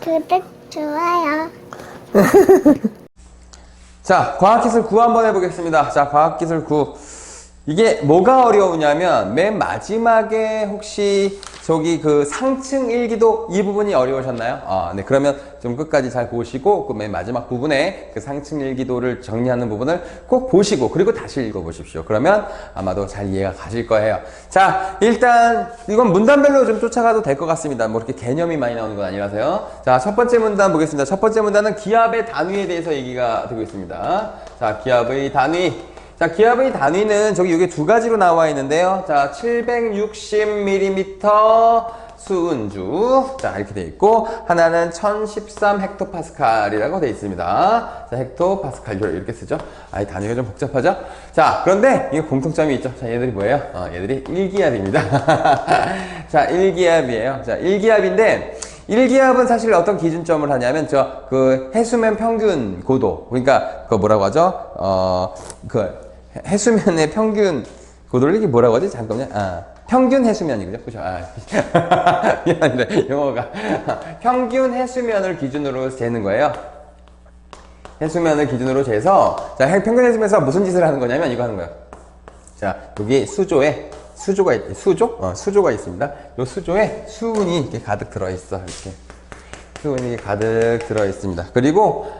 구독, 좋아요. 자, 과학기술 9 한번 해보겠습니다. 자, 과학기술 9. 이게 뭐가 어려우냐면, 맨 마지막에 혹시 저기 그 상층 일기도 이 부분이 어려우셨나요? 네. 그러면 좀 끝까지 잘 보시고, 그 맨 마지막 부분에 그 상층 일기도를 정리하는 부분을 꼭 보시고, 그리고 다시 읽어보십시오. 그러면 아마도 잘 이해가 가실 거예요. 자, 일단, 이건 문단별로 좀 쫓아가도 될 것 같습니다. 뭐 이렇게 개념이 많이 나오는 건 아니라서요. 자, 첫 번째 문단 보겠습니다. 첫 번째 문단은 기압의 단위에 대해서 얘기가 되고 있습니다. 자, 기압의 단위. 자, 기압의 단위는 저기 여기 두 가지로 나와 있는데요. 자, 760mm 수은주. 자, 이렇게 되어 있고, 하나는 1013 헥토파스칼이라고 되어 있습니다. 자, 헥토파스칼. 이렇게 쓰죠. 이 단위가 좀 복잡하죠? 자, 그런데 이게 공통점이 있죠. 자, 얘들이 뭐예요? 얘들이 1기압입니다. 자, 1기압이에요. 자, 1기압인데, 1기압은 사실 어떤 기준점을 하냐면, 그 해수면 평균 고도. 그러니까, 그거 뭐라고 하죠? 해수면의 평균 고도를 이게 뭐라고 하지? 잠깐만요. 평균 해수면이죠. 그죠? 미안합니다. 영어가. 평균 해수면을 기준으로 재는 거예요. 해수면을 기준으로 재서, 자, 평균 해수면에서 무슨 짓을 하는 거냐면 이거 하는 거예요. 자, 여기 수조가 있습니다. 이 수조에 수은이 이렇게 가득 들어있어. 이렇게. 수은이 가득 들어있습니다. 그리고,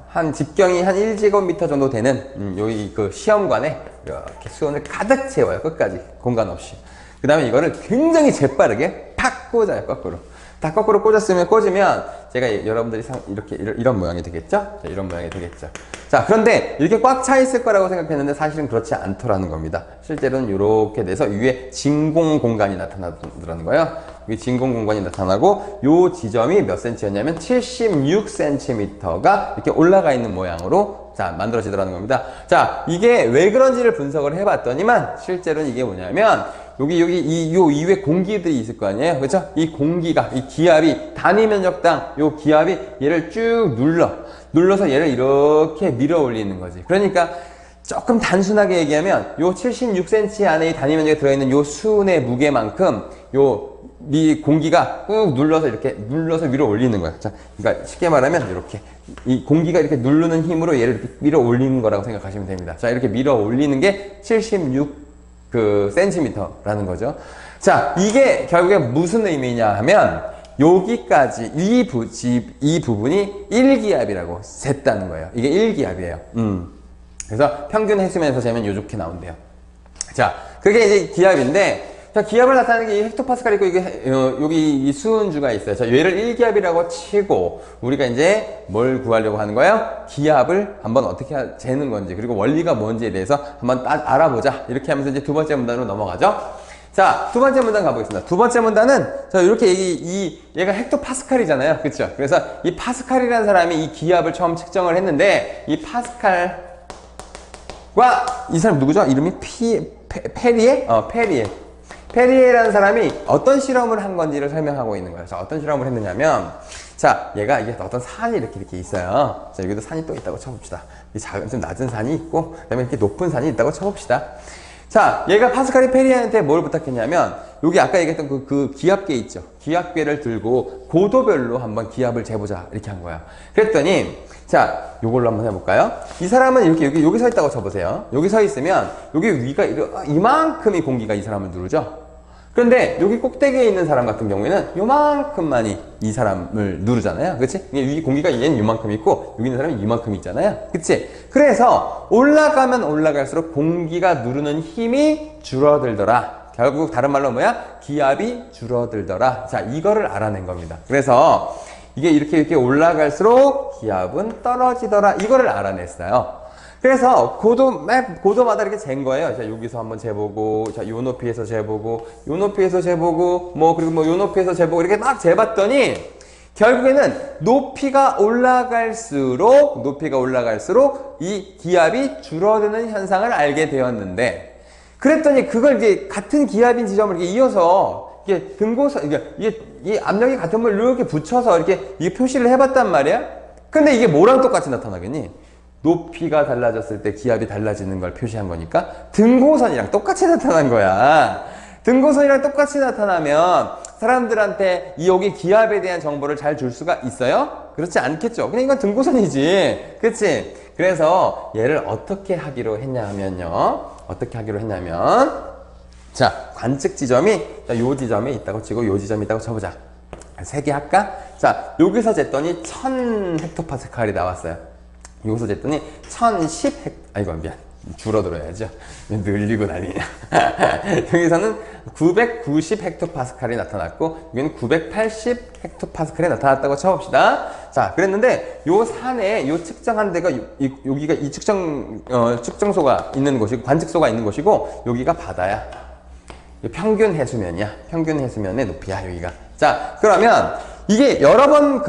한 직경이 한 1제곱미터 정도 되는 여기 그 시험관에 이렇게 수온을 가득 채워요. 끝까지 공간 없이. 그 다음에 이거를 굉장히 재빠르게 팍 꽂아요. 거꾸로. 다 거꾸로 꽂으면 제가 여러분들이 이런 모양이 되겠죠? 자, 이런 모양이 되겠죠. 자, 그런데 이렇게 꽉 차 있을 거라고 생각했는데 사실은 그렇지 않더라는 겁니다. 실제로는 이렇게 돼서 위에 진공 공간이 나타나더라는 거예요. 여기 진공 공간이 나타나고 요 지점이 몇 cm였냐면 76cm가 이렇게 올라가 있는 모양으로 자, 만들어지더라는 겁니다. 자, 이게 왜 그런지를 분석을 해봤더니만 실제로는 이게 뭐냐면 요 이외에 공기들이 있을 거 아니에요? 그렇죠? 이 공기가, 이 기압이 단위 면적당 요 기압이 얘를 쭉 눌러서 얘를 이렇게 밀어 올리는 거지. 그러니까 조금 단순하게 얘기하면 요 76cm 안에 이 단위 면적에 들어있는 요 수은의 무게만큼 이 공기가 꾹 눌러서 밀어 올리는 거야. 자, 그러니까 쉽게 말하면 이렇게 이 공기가 이렇게 누르는 힘으로 얘를 이렇게 밀어 올리는 거라고 생각하시면 됩니다. 자, 이렇게 밀어 올리는 게 76cm라는 거죠. 자, 이게 결국에 무슨 의미냐 하면 여기까지 이 부분이 1기압이라고 쟀다는 거예요. 이게 1기압이에요. 그래서 평균 해수면에서 재면 요렇게 나온대요. 자, 그게 이제 기압인데, 자, 기압을 나타내는 게 이 헥토파스칼 있고, 여기 이 수은주가 있어요. 자, 얘를 1기압이라고 치고, 우리가 이제 뭘 구하려고 하는 거예요? 기압을 한번 어떻게 재는 건지, 그리고 원리가 뭔지에 대해서 한번 알아보자. 이렇게 하면서 이제 두 번째 문단으로 넘어가죠. 자, 두 번째 문단 가보겠습니다. 두 번째 문단은, 자, 이렇게 얘가 헥토파스칼이잖아요. 그쵸? 그래서 이 파스칼이라는 사람이 이 기압을 처음 측정을 했는데, 이 파스칼과 이 사람 누구죠? 이름이 페리에? 페리에라는 사람이 어떤 실험을 한 건지를 설명하고 있는 거예요. 자, 어떤 실험을 했느냐면, 자, 얘가 이게 어떤 산이 이렇게 있어요. 자, 여기도 산이 또 있다고 쳐봅시다. 이 작은, 좀 낮은 산이 있고, 그 다음에 이렇게 높은 산이 있다고 쳐봅시다. 자, 얘가 파스칼이 페리에한테 뭘 부탁했냐면, 여기 아까 얘기했던 그 기압계 있죠. 기압계를 들고 고도별로 한번 기압을 재보자. 이렇게 한 거야. 그랬더니, 자, 요걸로 한번 해볼까요? 이 사람은 이렇게 여기 서 있다고 쳐보세요. 여기 서 있으면 여기 위가 이만큼이 공기가 이 사람을 누르죠? 그런데 여기 꼭대기에 있는 사람 같은 경우에는 요만큼만이 이 사람을 누르잖아요. 그치? 위 공기가 얘는 요만큼 있고 여기 있는 사람이 이만큼 있잖아요. 그치? 그래서 올라가면 올라갈수록 공기가 누르는 힘이 줄어들더라. 결국 다른 말로 뭐야? 기압이 줄어들더라. 자, 이거를 알아낸 겁니다. 그래서 이게 이렇게 올라갈수록 기압은 떨어지더라. 이거를 알아냈어요. 그래서 고도마다 이렇게 잰 거예요. 자, 여기서 한번 재보고, 자, 요 높이에서 재보고, 요 높이에서 재보고, 그리고 요 높이에서 재보고, 이렇게 막 재봤더니, 결국에는 높이가 올라갈수록 이 기압이 줄어드는 현상을 알게 되었는데, 그랬더니 그걸 이제 같은 기압인 지점을 이렇게 이어서 이게 이 압력이 같은 걸 이렇게 붙여서 이렇게 표시를 해봤단 말이야? 근데 이게 뭐랑 똑같이 나타나겠니? 높이가 달라졌을 때 기압이 달라지는 걸 표시한 거니까 등고선이랑 똑같이 나타난 거야. 등고선이랑 똑같이 나타나면 사람들한테 여기 기압에 대한 정보를 잘 줄 수가 있어요? 그렇지 않겠죠. 그냥 이건 등고선이지. 그치? 그래서 얘를 어떻게 하기로 했냐면요. 자, 관측 지점이 요 지점에 있다고 치고 요 지점이 있다고 쳐보자. 3개 할까? 자, 여기서 쟀더니 1000헥토파스칼이 나왔어요. 여기서 쟀더니 1010 아이고 미안. 줄어들어야죠. 늘리고 난리냐. 여기서는 990 헥토파스칼이 나타났고 여기는 980 헥토파스칼이 나타났다고 쳐봅시다. 자, 그랬는데 요 산에 요 측정한 데가 여기가 이 측정소가 있는 곳이고 관측소가 있는 곳이고 여기가 바다야. 평균 해수면이야. 평균 해수면의 높이야 여기가. 자, 그러면 이게 여러 번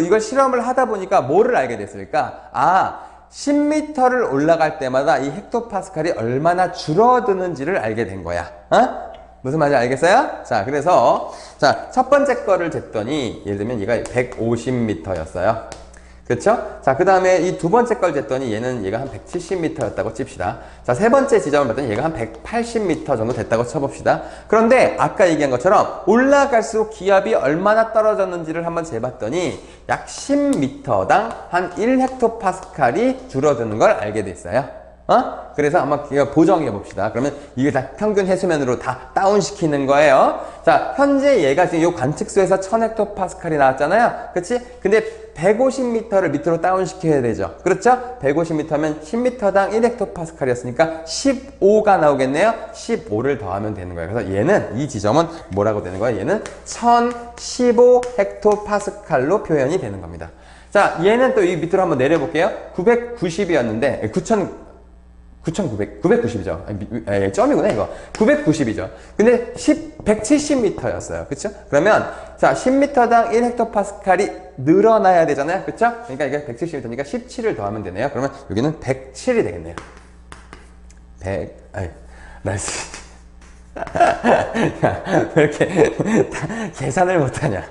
이걸 실험을 하다 보니까 뭐를 알게 됐을까? 아, 10m를 올라갈 때마다 이 헥토파스칼이 얼마나 줄어드는지를 알게 된 거야. 어? 무슨 말인지 알겠어요? 자, 그래서 자, 첫 번째 거를 쟀더니 예를 들면 얘가 150m였어요. 그렇죠? 자, 그 다음에 이 두 번째 걸 쟀더니 얘가 한 170m였다고 칩시다. 자, 세 번째 지점을 봤더니 얘가 한 180m 정도 됐다고 쳐봅시다. 그런데 아까 얘기한 것처럼 올라갈수록 기압이 얼마나 떨어졌는지를 한번 재봤더니 약 10m당 한 1헥토파스칼이 줄어드는 걸 알게 됐어요. 그래서 한번 보정해 봅시다. 그러면 이게 다 평균 해수면으로 다 다운시키는 거예요. 자, 현재 얘가 지금 이 관측소에서 1000헥토파스칼이 나왔잖아요. 그치? 근데 150m를 밑으로 다운시켜야 되죠. 그렇죠? 150m면 10m당 1헥토파스칼이었으니까 15가 나오겠네요. 15를 더하면 되는 거예요. 그래서 얘는, 이 지점은 뭐라고 되는 거예요? 얘는 1015 헥토파스칼로 표현이 되는 겁니다. 자, 얘는 또 이 밑으로 한번 내려볼게요. 990이었는데, 990이죠. 점이구나, 이거. 990이죠. 근데 170m였어요. 그쵸? 그러면, 자, 10m당 1헥토파스칼이 늘어나야 되잖아요. 그쵸? 그러니까 이게 170m니까 17을 더하면 되네요. 그러면 여기는 107이 되겠네요. 나이스. 왜 이렇게 계산을 못하냐.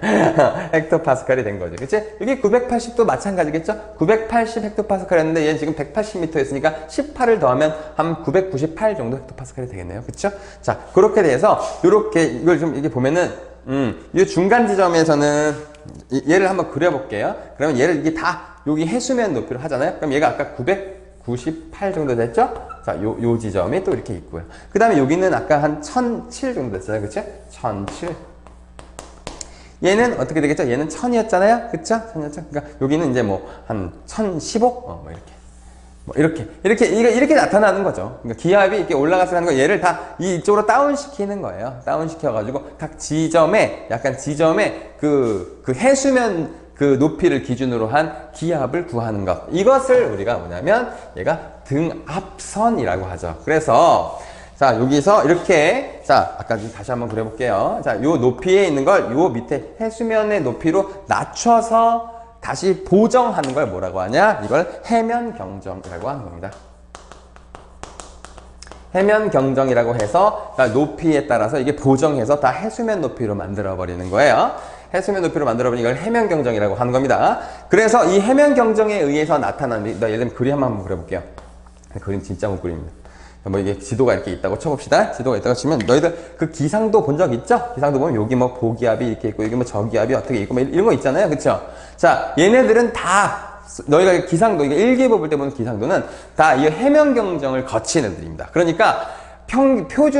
헥토파스칼이 된 거죠. 그치? 여기 980도 마찬가지겠죠? 980 헥토파스칼이었는데 얘는 지금 180m였으니까 18을 더하면 한 998 정도 헥토파스칼이 되겠네요. 그쵸? 자, 그렇게 돼서 요렇게 이걸 좀 이렇게 보면은 이 중간 지점에서는 얘를 한번 그려볼게요. 그러면 얘를 이게 다 여기 해수면 높이로 하잖아요. 그럼 얘가 아까 998 정도 됐죠? 자, 요 지점이 또 이렇게 있고요. 그 다음에 여기는 아까 한 1007 정도 됐어요. 그쵸? 1007. 얘는 어떻게 되겠죠? 얘는 1000이었잖아요. 그쵸? 1000이었죠? 그러니까 여기는 이제 뭐 한 1015? 이렇게 나타나는 거죠. 그러니까 기압이 이렇게 올라가서 하는 거 얘를 다 이쪽으로 다운시키는 거예요. 다운시켜가지고 각 지점에, 약간 지점에 그 해수면 그 높이를 기준으로 한 기압을 구하는 것. 이것을 우리가 뭐냐면 얘가 등압선이라고 하죠. 그래서 자, 여기서 이렇게 자, 아까 다시 한번 그려볼게요. 자, 요 높이에 있는 걸 요 밑에 해수면의 높이로 낮춰서 다시 보정하는 걸 뭐라고 하냐? 이걸 해면 경정이라고 하는 겁니다. 해면 경정이라고 해서 높이에 따라서 이게 보정해서 다 해수면 높이로 만들어 버리는 거예요. 해수면 높이로 만들어버린 이걸 해면 경정이라고 하는 겁니다. 그래서 이 해면 경정에 의해서 나타나는, 예를 들면 그림 한번 그려볼게요. 그림 진짜 못 그립니다. 뭐 이게 지도가 이렇게 있다고 쳐봅시다. 지도가 있다고 치면 너희들 그 기상도 본 적 있죠? 기상도 보면 여기 뭐 고기압이 이렇게 있고 여기 뭐 저기압이 어떻게 있고 뭐 이런 거 있잖아요. 그쵸? 자, 얘네들은 다 너희가 기상도, 이게 일기예보 볼 때 보는 기상도는 다 이 해면 경정을 거친 애들입니다. 그러니까 평균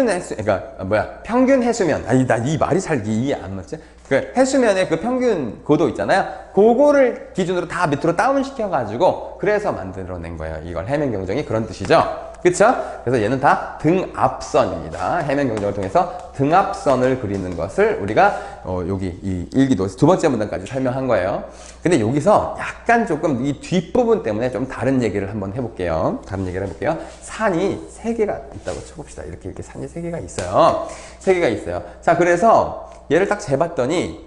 해수면. 나 이 말이 잘 이해 안 맞지? 그 해수면의 그 평균 고도 있잖아요. 그거를 기준으로 다 밑으로 다운시켜가지고 그래서 만들어낸 거예요. 이걸 해면 경정이 그런 뜻이죠. 그쵸? 그래서 얘는 다 등압선입니다. 해면 경정을 통해서 등압선을 그리는 것을 우리가 여기 이 일기도 두 번째 문단까지 설명한 거예요. 근데 여기서 약간 조금 이 뒷부분 때문에 좀 다른 얘기를 한번 해볼게요. 산이 3개가 있다고 쳐봅시다. 이렇게 산이 3개가 있어요. 3개가 있어요. 자, 그래서 얘를 딱 재봤더니,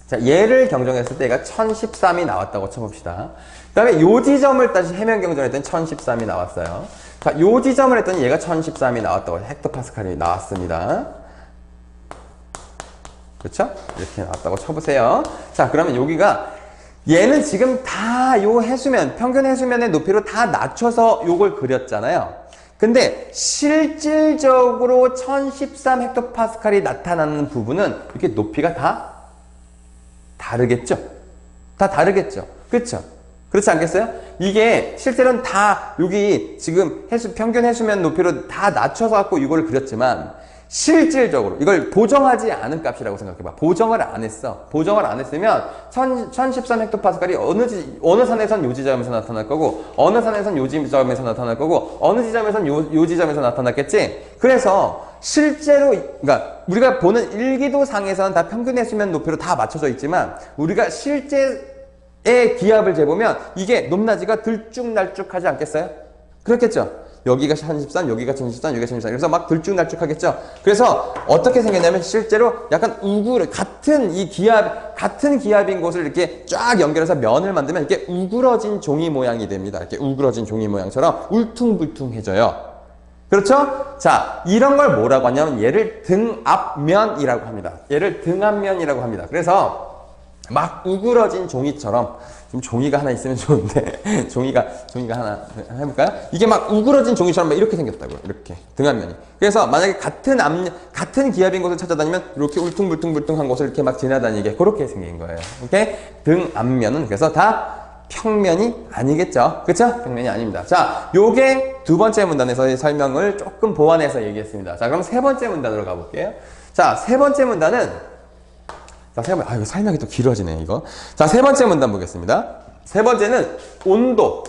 자, 얘를 경정했을 때 얘가 1013이 나왔다고 쳐봅시다. 그 다음에 요 지점을 다시 해면 경정했더니 1013이 나왔어요. 자, 요 지점을 했더니 얘가 1013이 나왔다고, 헥토파스칼이 나왔습니다. 그렇죠? 이렇게 나왔다고 쳐보세요. 자, 그러면 여기가 얘는 지금 다 요 해수면, 평균 해수면의 높이로 다 낮춰서 요걸 그렸잖아요. 근데 실질적으로 1013 헥토파스칼이 나타나는 부분은 이렇게 높이가 다 다르겠죠? 다 다르겠죠? 그렇죠? 그렇지 않겠어요? 이게 실제로는 다 여기 지금 평균 해수면 높이로 다 낮춰서 갖고 이거를 그렸지만 실질적으로 이걸 보정하지 않은 값이라고 생각해봐. 보정을 안 했어. 보정을 안 했으면 1013 헥토파스칼이 어느 산에선 요 지점에서 나타날 거고 어느 산에선 요 지점에서 나타날 거고 어느 지점에선 요 지점에서 나타났겠지. 그래서 실제로 그러니까 우리가 보는 일기도상에서는 다 평균 해수면 높이로 다 맞춰져 있지만 우리가 실제의 기압을 재보면 이게 높낮이가 들쭉날쭉하지 않겠어요? 그렇겠죠? 여기가 1013, 여기가 1013, 여기가 1013. 그래서 막 들쭉날쭉하겠죠? 그래서 어떻게 생겼냐면 실제로 약간 같은 기압인 곳을 이렇게 쫙 연결해서 면을 만들면 이렇게 우그러진 종이 모양이 됩니다. 이렇게 우그러진 종이 모양처럼 울퉁불퉁해져요. 그렇죠? 자, 이런 걸 뭐라고 하냐면 얘를 등압면이라고 합니다. 얘를 등압면이라고 합니다. 그래서 막 우그러진 종이처럼 좀 종이가 하나 있으면 좋은데 종이가 하나 해볼까요? 이게 막 우그러진 종이처럼 막 이렇게 생겼다고요. 이렇게 등압면이. 그래서 만약에 같은 기압인 곳을 찾아다니면 이렇게 울퉁불퉁한 곳을 이렇게 막 지나다니게 그렇게 생긴 거예요. 오케이? 등압면은 그래서 다 평면이 아니겠죠. 그쵸? 평면이 아닙니다. 자, 요게 두 번째 문단에서의 설명을 조금 보완해서 얘기했습니다. 자, 그럼 세 번째 문단으로 가볼게요. 자, 세 번째 문단은 이거 설명이 또 길어지네, 이거. 자, 세 번째 문단 보겠습니다. 세 번째는 온도,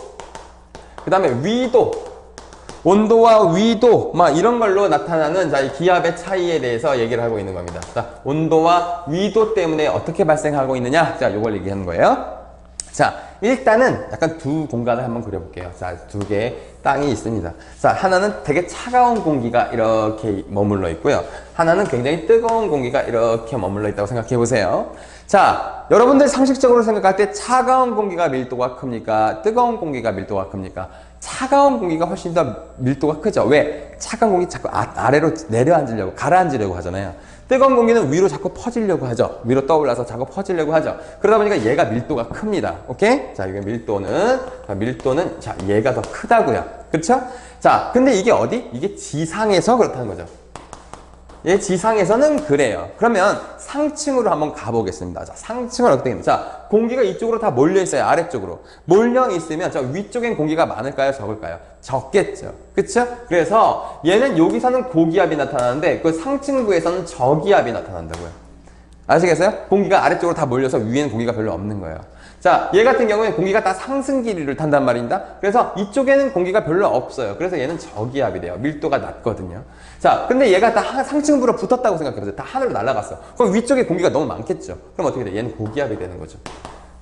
그 다음에 위도, 온도와 위도, 막 이런 걸로 나타나는 자, 이 기압의 차이에 대해서 얘기를 하고 있는 겁니다. 자, 온도와 위도 때문에 어떻게 발생하고 있느냐? 자, 요걸 얘기하는 거예요. 자, 일단은 약간 두 공간을 한번 그려볼게요. 자, 두 개의 땅이 있습니다. 자, 하나는 되게 차가운 공기가 이렇게 머물러 있고요. 하나는 굉장히 뜨거운 공기가 이렇게 머물러 있다고 생각해 보세요. 자, 여러분들 상식적으로 생각할 때 차가운 공기가 밀도가 큽니까? 뜨거운 공기가 밀도가 큽니까? 차가운 공기가 훨씬 더 밀도가 크죠. 왜? 차가운 공기 자꾸 아래로 내려앉으려고, 가라앉으려고 하잖아요. 뜨거운 공기는 위로 자꾸 퍼지려고 하죠. 위로 떠올라서 자꾸 퍼지려고 하죠. 그러다 보니까 얘가 밀도가 큽니다. 오케이? 자, 이게 밀도는 자, 얘가 더 크다고요. 그쵸? 자, 근데 이게 어디? 이게 지상에서 그렇다는 거죠. 얘 지상에서는 그래요. 그러면 상층으로 한번 가보겠습니다. 자, 상층은 어떻게 됩니까? 자, 공기가 이쪽으로 다 몰려 있어요. 아래쪽으로. 몰려 있으면 저 위쪽엔 공기가 많을까요? 적을까요? 적겠죠. 그쵸? 그래서 얘는 여기서는 고기압이 나타나는데 그 상층부에서는 저기압이 나타난다고요. 아시겠어요? 공기가 아래쪽으로 다 몰려서 위에는 공기가 별로 없는 거예요. 자, 얘 같은 경우에 공기가 다 상승 길이를 탄단 말입니다. 그래서 이쪽에는 공기가 별로 없어요. 그래서 얘는 저기압이 돼요. 밀도가 낮거든요. 자, 근데 얘가 다 상층부로 붙었다고 생각해보세요. 다 하늘로 날아갔어. 그럼 위쪽에 공기가 너무 많겠죠. 그럼 어떻게 돼? 얘는 고기압이 되는 거죠.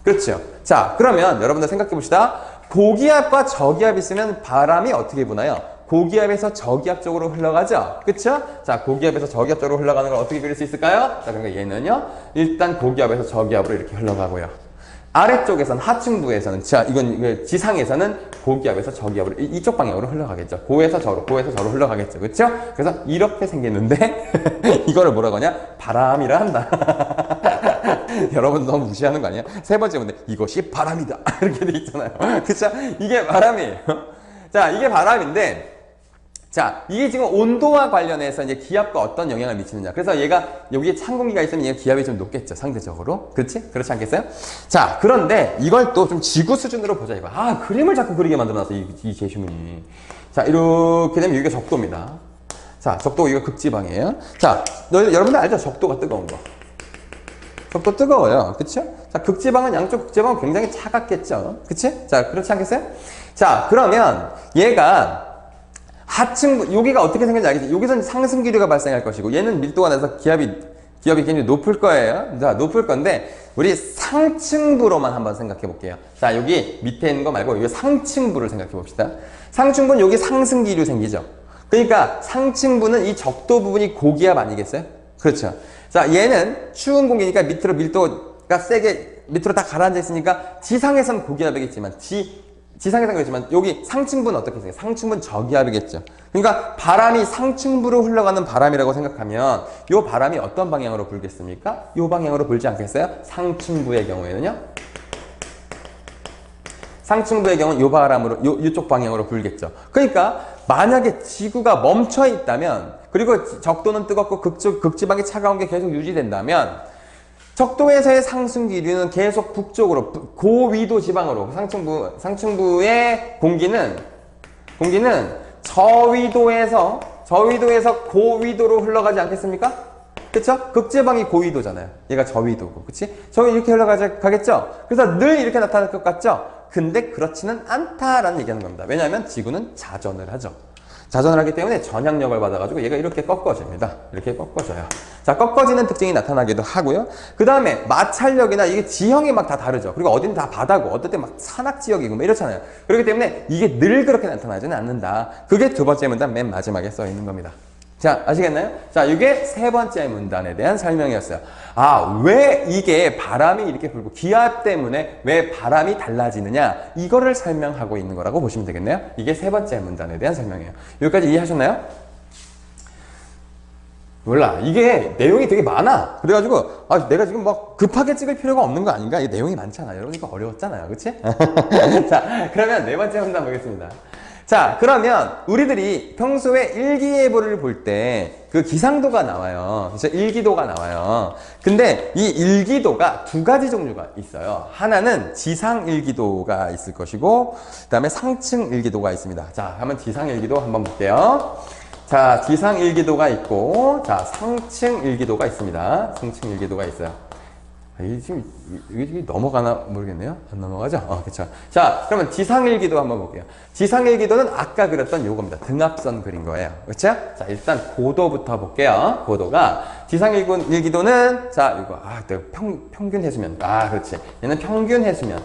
그렇죠? 자, 그러면 여러분들 생각해 봅시다. 고기압과 저기압이 있으면 바람이 어떻게 부나요? 고기압에서 저기압 쪽으로 흘러가죠? 그쵸? 자, 고기압에서 저기압 쪽으로 흘러가는 걸 어떻게 그릴 수 있을까요? 자, 그러니까 얘는요, 일단 고기압에서 저기압으로 이렇게 흘러가고요. 아래쪽에서는, 하층부에서는, 자, 이건 지상에서는 고기압에서 저기압으로, 이쪽 방향으로 흘러가겠죠. 고에서 저로 흘러가겠죠. 그쵸? 그래서 이렇게 생겼는데, 이거를 뭐라고 하냐? 바람이라 한다. 여러분 너무 무시하는 거 아니야? 세 번째 문제, 이것이 바람이다. 이렇게 돼 있잖아요. 그쵸? 이게 바람이에요. 자, 이게 바람인데, 자, 이게 지금 온도와 관련해서 이제 기압과 어떤 영향을 미치느냐. 그래서 얘가 여기에 찬 공기가 있으면 얘가 기압이 좀 높겠죠. 상대적으로. 그렇지? 그렇지 않겠어요? 자, 그런데 이걸 또 좀 지구 수준으로 보자 이거. 아, 그림을 자꾸 그리게 만들어놨어. 이 게시물이. 자, 이렇게 되면 여기가 적도입니다. 자, 적도 이거 극지방이에요. 자, 여러분들 알죠? 적도가 뜨거운 거. 적도 뜨거워요. 그쵸? 자, 극지방은 양쪽 극지방은 굉장히 차갑겠죠. 그치? 자, 그렇지 않겠어요? 자, 그러면 얘가 하층부, 여기가 어떻게 생겼는지 알겠지? 여기서는 상승 기류가 발생할 것이고, 얘는 밀도가 나서 기압이 굉장히 높을 거예요. 자, 높을 건데, 우리 상층부로만 한번 생각해 볼게요. 자, 여기 밑에 있는 거 말고, 여기 상층부를 생각해 봅시다. 상층부는 여기 상승 기류 생기죠? 그러니까 상층부는 이 적도 부분이 고기압 아니겠어요? 그렇죠. 자, 얘는 추운 공기니까 밑으로 밀도가 세게, 밑으로 다 가라앉아 있으니까, 지상에서는 고기압이겠지만, 지상에서는 그렇지만 여기 상층부는 어떻게 생겨요? 상층부는 저기압이겠죠. 그러니까 바람이 상층부로 흘러가는 바람이라고 생각하면 이 바람이 어떤 방향으로 불겠습니까? 이 방향으로 불지 않겠어요? 상층부의 경우에는요. 상층부의 경우는 요 바람으로, 요쪽 방향으로 불겠죠. 그러니까 만약에 지구가 멈춰 있다면, 그리고 적도는 뜨겁고 극지방이 차가운 게 계속 유지된다면, 적도에서의 상승 기류는 계속 북쪽으로, 고위도 지방으로, 상층부의 공기는 저위도에서 고위도로 흘러가지 않겠습니까? 그쵸? 극지방이 고위도잖아요. 얘가 저위도고, 그치? 저기 이렇게 흘러가겠죠? 그래서 늘 이렇게 나타날 것 같죠? 근데 그렇지는 않다라는 얘기하는 겁니다. 왜냐하면 지구는 자전을 하죠. 자전을 하기 때문에 전향력을 받아가지고 얘가 이렇게 꺾어집니다. 이렇게 꺾어져요. 자, 꺾어지는 특징이 나타나기도 하고요. 그 다음에 마찰력이나 이게 지형이 막 다 다르죠. 그리고 어딘 다 바다고, 어떨 때 막 산악 지역이고 뭐 이렇잖아요. 그렇기 때문에 이게 늘 그렇게 나타나지는 않는다. 그게 두 번째 문단 맨 마지막에 써 있는 겁니다. 자, 아시겠나요? 자, 이게 세 번째 문단에 대한 설명이었어요. 아, 왜 이게 바람이 이렇게 불고 기압 때문에 왜 바람이 달라지느냐, 이거를 설명하고 있는 거라고 보시면 되겠네요. 이게 세 번째 문단에 대한 설명이에요. 여기까지 이해하셨나요? 몰라, 이게 내용이 되게 많아. 그래가지고 아, 내가 지금 막 급하게 찍을 필요가 없는 거 아닌가? 이 내용이 많잖아요. 여러분 이거 어려웠잖아요, 그치? 자, 그러면 네 번째 문단 보겠습니다. 자, 그러면 우리들이 평소에 일기예보를 볼 때 그 기상도가 나와요. 그래서 일기도가 나와요. 근데 이 일기도가 두 가지 종류가 있어요. 하나는 지상 일기도가 있을 것이고, 그 다음에 상층 일기도가 있습니다. 자, 한번 지상 일기도 한번 볼게요. 자, 지상 일기도가 있고, 자, 상층 일기도가 있습니다. 상층 일기도가 있어요. 이게 넘어가나 모르겠네요. 안 넘어가죠? 그쵸. 자, 그러면 지상일기도 한번 볼게요. 지상일기도는 아까 그렸던 요겁니다. 등압선 그린 거예요. 그쵸? 자, 일단 고도부터 볼게요. 고도가. 지상일기도는, 자, 이거, 내가 평균 해수면. 그렇지. 얘는 평균 해수면.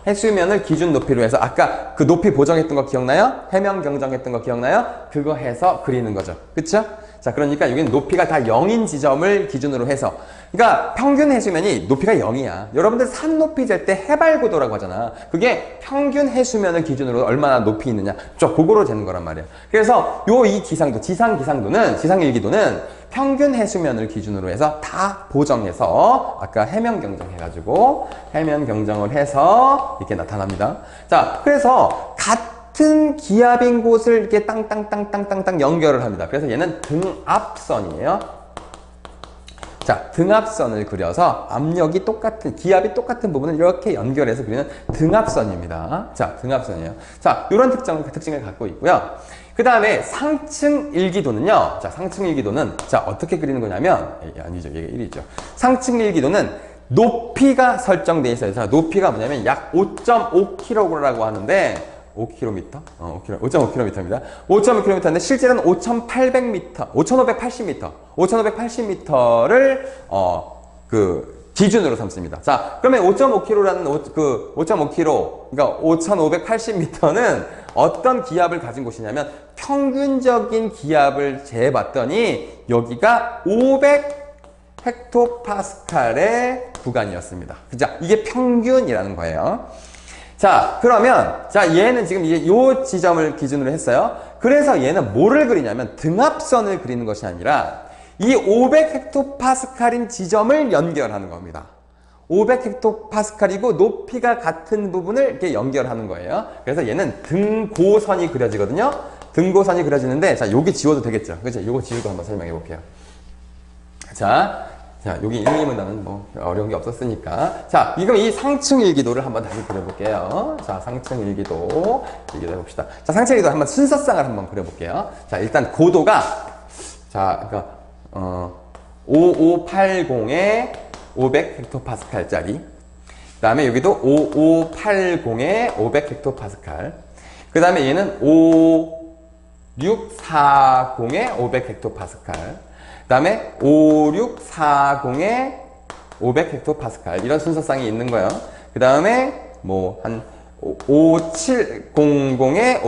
해수면을 기준 높이로 해서, 아까 그 높이 보정했던 거 기억나요? 해명 경정했던 거 기억나요? 그거 해서 그리는 거죠. 그쵸? 자, 그러니까 여기는 높이가 다 0인 지점을 기준으로 해서, 그러니까 평균 해수면이 높이가 0이야. 여러분들 산 높이 잴 때 해발고도라고 하잖아. 그게 평균 해수면을 기준으로 얼마나 높이 있느냐, 그거로 재는 거란 말이야. 그래서 이 기상도, 지상 일기도는 평균 해수면을 기준으로 해서 다 보정해서, 아까 해면 경정해가지고 해면 경정을 해서 이렇게 나타납니다. 자, 그래서 같은 기압인 곳을 이렇게 땅땅땅땅땅땅 연결을 합니다. 그래서 얘는 등압선이에요. 자, 등압선을 그려서 압력이 똑같은, 기압이 똑같은 부분을 이렇게 연결해서 그리는 등압선입니다. 자, 등압선이에요. 자, 이런 특징을 갖고 있고요. 그 다음에 상층 일기도는요. 자, 상층 일기도는, 자, 어떻게 그리는 거냐면, 아니죠, 이게 1이죠. 상층 일기도는 높이가 설정되어 있어요. 자, 높이가 뭐냐면 약 5.5kg라고 하는데, 5km? 5.5km입니다. 5.5km인데 실제로는 5,800m, 5,580m, 5,580m를 기준으로 삼습니다. 자, 그러면 5.5km라는 5.5km, 그러니까 5,580m는 어떤 기압을 가진 곳이냐면 평균적인 기압을 재봤더니 여기가 500헥토파스칼의 구간이었습니다. 그죠? 이게 평균이라는 거예요. 자, 그러면, 자, 얘는 지금 이제 요 지점을 기준으로 했어요. 그래서 얘는 뭐를 그리냐면 등압선을 그리는 것이 아니라 이 500헥토파스칼인 지점을 연결하는 겁니다. 500헥토파스칼이고 높이가 같은 부분을 이렇게 연결하는 거예요. 그래서 얘는 등고선이 그려지거든요. 등고선이 그려지는데, 자, 여기 지워도 되겠죠. 그죠? 요거 지우고 한번 설명해 볼게요. 자, 여기 1, 2문단은 뭐 어려운 게 없었으니까. 자, 지금 이 상층 일기도를 한번 다시 그려볼게요. 자, 상층 일기도 해봅시다. 자, 상층 일기도 한번 순서상을 한번 그려볼게요. 자, 일단 고도가, 자, 그러니까 5580에 500헥토파스칼짜리. 그 다음에 여기도 5580에 500헥토파스칼. 그 다음에 얘는 5640에 500헥토파스칼. 그 다음에 5640에 500헥토파스칼. 이런 순서상이 있는 거예요. 그 다음에 뭐 한 5700에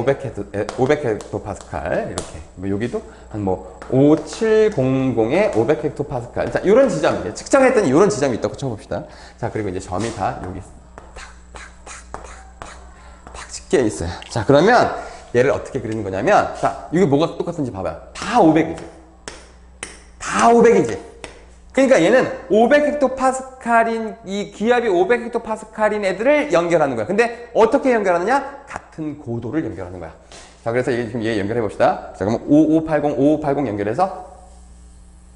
500헥토파스칼. 이렇게. 뭐 여기도 한 뭐 5700에 500헥토파스칼. 자, 이런 지점, 측정했더니 이런 지점이 있다고 쳐봅시다. 자, 그리고 이제 점이 다 여기 탁 찍혀 있어요. 자, 그러면 얘를 어떻게 그리는 거냐면, 자, 이게 뭐가 똑같은지 봐봐요. 다 500이지. 다 500이지. 그러니까 얘는 500헥토파스칼인 이 기압이 500헥토파스칼인 애들을 연결하는 거야. 근데 어떻게 연결하느냐? 같은 고도를 연결하는 거야. 자, 그래서 지금 얘 연결해 봅시다. 자, 그러면 5580 연결해서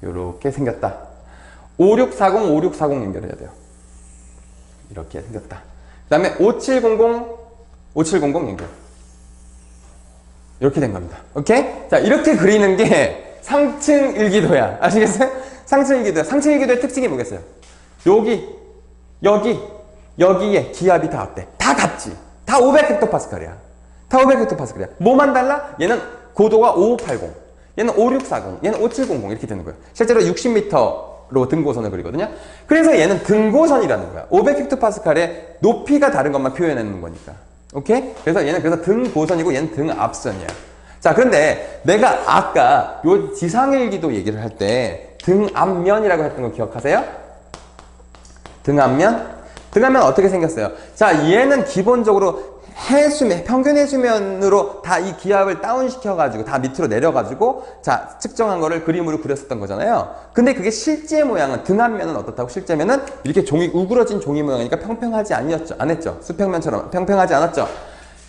요렇게 생겼다. 5640 연결해야 돼요. 이렇게 생겼다. 그 다음에 5700 연결. 이렇게 된 겁니다. 오케이? 자, 이렇게 그리는 게 상층 일기도야. 아시겠어요? 상층 일기도야. 상층 일기도의 특징이 뭐겠어요? 여기에 기압이 다 어때? 다 같지? 다 500헥토파스칼이야. 다 500헥토파스칼이야. 뭐만 달라? 얘는 고도가 5580, 얘는 5640, 얘는 5700 이렇게 되는 거예요. 실제로 60m로 등고선을 그리거든요. 그래서 얘는 등고선이라는 거야. 500헥토파스칼의 높이가 다른 것만 표현하는 거니까. 오케이? 그래서 얘는 등고선이고 얘는 등압선이야. 자, 그런데 내가 아까 요 지상일기도 얘기를 할 때 등압면이라고 했던 거 기억하세요? 등압면 어떻게 생겼어요? 자, 얘는 기본적으로 평균 해수면으로 다 이 기압을 다운시켜가지고 다 밑으로 내려가지고 자, 측정한 거를 그림으로 그렸었던 거잖아요. 근데 그게 실제 모양은 등압면은 어떻다고? 실제면은 이렇게 우그러진 종이 모양이니까 평평하지 않았죠. 수평면처럼 평평하지 않았죠.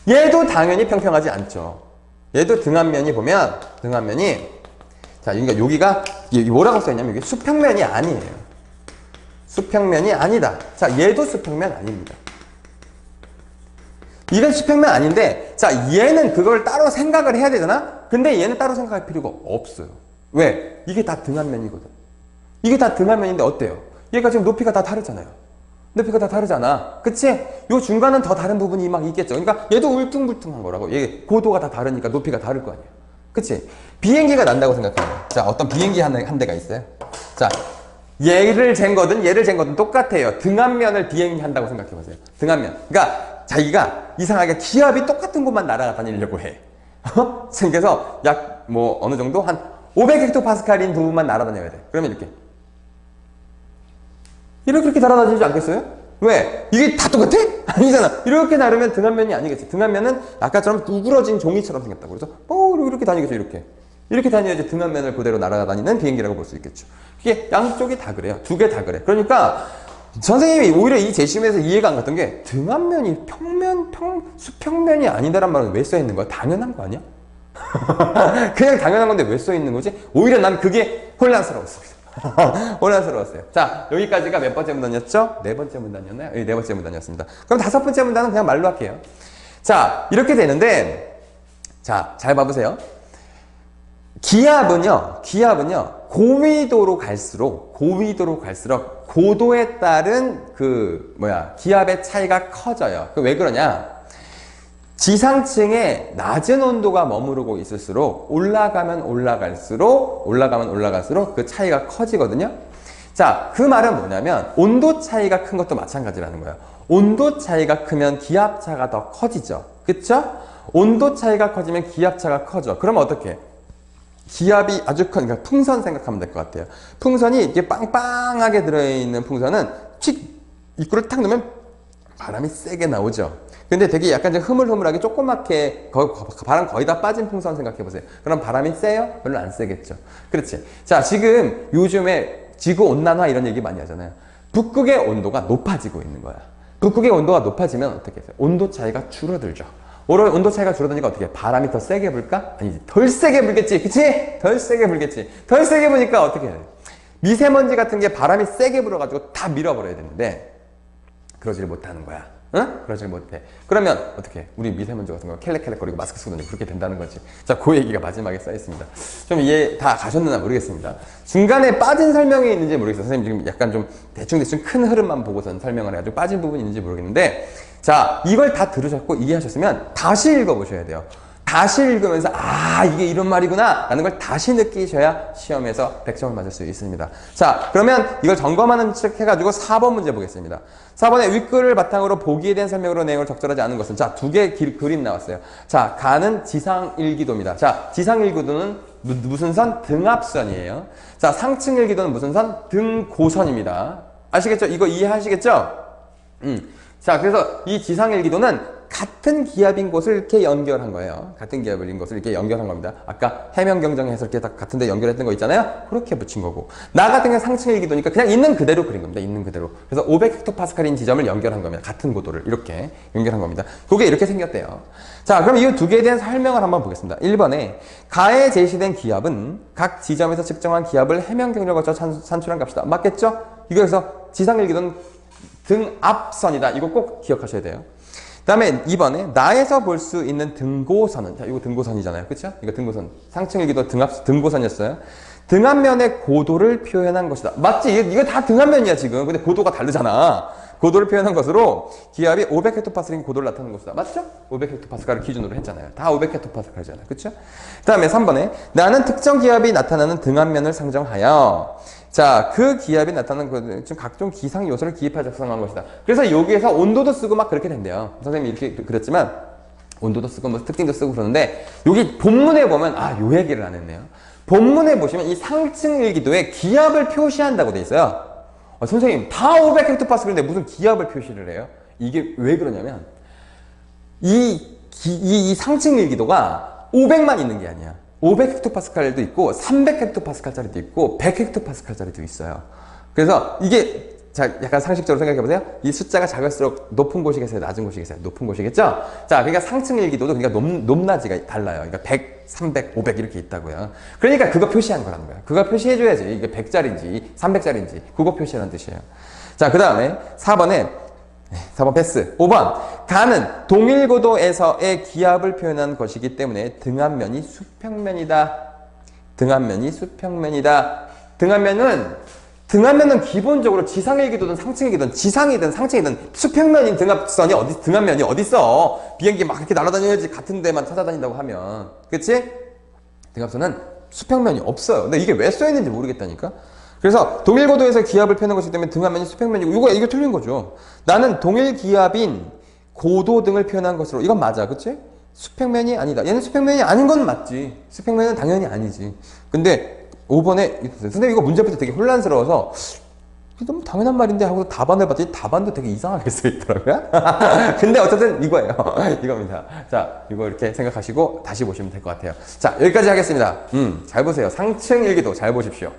얘도 당연히 평평하지 않죠. 얘도 등압면이 보면 자, 그러니까 여기가 뭐라고 써있냐면 이게 수평면이 아니에요. 수평면이 아니다. 자, 얘도 수평면 아닙니다. 이건 수평면 아닌데, 자, 얘는 그걸 따로 생각을 해야 되잖아? 근데 얘는 따로 생각할 필요가 없어요. 왜? 이게 다 등압면이거든. 이게 다 등압면인데 어때요? 얘가 지금 높이가 다 다르잖아요. 높이가 다 다르잖아. 그치? 요 중간은 더 다른 부분이 막 있겠죠. 그러니까 얘도 울퉁불퉁한 거라고. 얘 고도가 다 다르니까 높이가 다를 거 아니에요. 그치? 비행기가 난다고 생각해요. 자, 어떤 비행기 한 대가 있어요. 자, 얘를 잰 거든 똑같아요. 등압면을 비행기 한다고 생각해 보세요. 등압면. 그러니까 자기가 이상하게 기압이 똑같은 곳만 날아다니려고 해. 그래서 약 어느 정도 한 500헥토파스칼인 부분만 날아다녀야 돼. 그러면 이렇게 날아다니지 않겠어요? 왜? 이게 다 똑같아? 아니잖아. 이렇게 나르면 등압면이 아니겠지. 등압면은 아까처럼 우그러진 종이처럼 생겼다고. 그래서 이렇게 다니겠죠. 이렇게 다녀야지 등압면을 그대로 날아다니는 비행기라고 볼 수 있겠죠. 이게 양쪽이 다 그래요. 두 개 다 그래. 그러니까 선생님이 오히려 이 제시문에서 이해가 안 갔던 게 등압면이 수평면이 아니다란 말은 왜 써 있는 거야? 당연한 거 아니야? 그냥 당연한 건데 왜 써 있는 거지? 오히려 난 그게 혼란스러웠어요. 자, 여기까지가 몇 번째 문단이었죠? 네 번째 문단이었나요? 네 번째 문단이었습니다. 그럼 다섯 번째 문단은 그냥 말로 할게요. 자, 이렇게 되는데, 자, 잘 봐보세요. 기압은요, 고위도로 갈수록 고도에 따른 기압의 차이가 커져요. 왜 그러냐? 지상층에 낮은 온도가 머무르고 있을수록 올라가면 올라갈수록 그 차이가 커지거든요. 자, 그 말은 뭐냐면 온도 차이가 큰 것도 마찬가지라는 거예요. 온도 차이가 크면 기압차가 더 커지죠. 그쵸? 온도 차이가 커지면 기압차가 커져. 그러면 어떻게? 기압이 아주 큰, 그러니까 풍선 생각하면 될 것 같아요. 풍선이 이렇게 빵빵하게 들어있는 풍선은 입구를 탁 넣으면 바람이 세게 나오죠. 근데 되게 약간 좀 흐물흐물하게 조그맣게 바람 거의 다 빠진 풍선 생각해 보세요. 그럼 바람이 세요? 별로 안 세겠죠. 그렇지. 자, 지금 요즘에 지구 온난화 이런 얘기 많이 하잖아요. 북극의 온도가 높아지고 있는 거야. 북극의 온도가 높아지면 어떻게 해요? 온도 차이가 줄어들죠. 온도 차이가 줄어드니까 어떻게 해? 바람이 더 세게 불까? 아니지. 덜 세게 불겠지. 그치? 덜 세게 불겠지. 덜 세게 부니까 어떻게 해야 돼? 미세먼지 같은 게 바람이 세게 불어가지고 다 밀어버려야 되는데 그러지를 못하는 거야. 응? 그러질 못해. 그러면 어떻게 해? 우리 미세먼지 같은 거 켈렉켈렉거리고 마스크 쓰고 그렇게 된다는 거지. 자, 그 얘기가 마지막에 써있습니다. 좀 이해 다 가셨나 모르겠습니다. 중간에 빠진 설명이 있는지 모르겠어요. 선생님 지금 약간 좀 대충 큰 흐름만 보고선 설명을 해가지고 빠진 부분이 있는지 모르겠는데, 자, 이걸 다 들으셨고 이해하셨으면 다시 읽어보셔야 돼요. 다시 읽으면서 이게 이런 말이구나 라는 걸 다시 느끼셔야 시험에서 100점을 맞을 수 있습니다. 자, 그러면 이걸 점검하는 척 해가지고 4번 문제 보겠습니다. 4번에 윗글을 바탕으로 보기에 대한 설명으로 내용을 적절하지 않은 것은, 자, 두 개 그림 나왔어요. 자, 가는 지상일기도입니다. 자, 지상일기도는 무슨 선? 등압선이에요. 자, 상층일기도는 무슨 선? 등고선입니다. 아시겠죠? 이거 이해하시겠죠? 자, 그래서 이 지상일기도는 같은 기압인 곳을 이렇게 연결한 거예요. 같은 기압인 곳을 이렇게 연결한 겁니다. 아까 해면 경정에서 이렇게 딱 같은 데 연결했던 거 있잖아요. 그렇게 붙인 거고. 나 같은 경우는 상층 일기도니까 그냥 있는 그대로 그린 겁니다. 있는 그대로. 그래서 500헥토파스칼인 지점을 연결한 겁니다. 같은 고도를 이렇게 연결한 겁니다. 그게 이렇게 생겼대요. 자, 그럼 이 두 개에 대한 설명을 한번 보겠습니다. 1번에 가에 제시된 기압은 각 지점에서 측정한 기압을 해면 경정을 거쳐 산출한 값이다. 맞겠죠? 이거에서 지상 일기도는 등압선이다. 이거 꼭 기억하셔야 돼요. 그 다음에 2번에 나에서 볼 수 있는 등고선은, 자, 이거 등고선이잖아요. 그쵸? 이거 등고선. 상층 일기도 등고선이었어요. 등압면의 고도를 표현한 것이다. 맞지? 이거 다 등압면이야, 지금. 근데 고도가 다르잖아. 고도를 표현한 것으로 기압이 500헥토파스칼인 고도를 나타내는 것이다. 맞죠? 500헥토파스칼을 기준으로 했잖아요. 다 500헥토파스칼이잖아요. 그쵸? 그 다음에 3번에 나는 특정 기압이 나타나는 등압면을 상정하여 자, 그 기압이 나타나는 각종 기상 요소를 기입해 작성한 것이다. 그래서 여기에서 온도도 쓰고 막 그렇게 된대요. 선생님이 이렇게 그렸지만 온도도 쓰고 뭐 특징도 쓰고 그러는데 여기 본문에 보면 요 얘기를 안 했네요. 본문에 보시면 이 상층 일기도에 기압을 표시한다고 돼 있어요. 선생님 다 500헥토파스칼인데 무슨 기압을 표시를 해요? 이게 왜 그러냐면 이 상층 일기도가 500만 있는 게 아니야. 500헥토파스칼도 있고 300헥토파스칼짜리도 있고 100헥토파스칼짜리도 있어요. 그래서 이게 자, 약간 상식적으로 생각해 보세요. 이 숫자가 작을수록 높은 곳이겠어요, 낮은 곳이겠어요? 높은 곳이겠죠? 자, 그러니까 상층 일기도도 그러니까 높낮이가 달라요. 그러니까 100, 300, 500 이렇게 있다고요. 그러니까 그거 표시한 거라는 거야. 그거 표시해 줘야지. 이게 100짜리인지 300짜리인지 그거 표시하는 뜻이에요. 자, 그 다음에 4번 패스. 5번. 가는 동일고도에서의 기압을 표현한 것이기 때문에 등압면이 수평면이다. 등압면이 수평면이다. 등압면은 기본적으로 지상일기도든 상층일기든 지상이든 상층이든 수평면인 등압면이 어디 있어? 비행기 막 이렇게 날아다녀야지 같은 데만 찾아다닌다고 하면. 그치? 등압선은 수평면이 없어요. 근데 이게 왜 써있는지 모르겠다니까? 그래서 동일고도에서 기압을 표현한 것이기 때문에 등압면이 수평면이고 이거 틀린 거죠. 나는 동일 기압인 고도 등을 표현한 것으로 이건 맞아. 그치? 수평면이 아니다. 얘는 수평면이 아닌 건 맞지. 수평면은 당연히 아니지. 근데 5번에 선생님 이거 문제 풀 때 되게 혼란스러워서 너무 당연한 말인데 하고 답안을 봤더니 답안도 되게 이상하게 써 있더라고요. 근데 어쨌든 이거예요. 이겁니다. 자, 이거 이렇게 생각하시고 다시 보시면 될 것 같아요. 자, 여기까지 하겠습니다. 잘 보세요. 상층 일기도 잘 보십시오.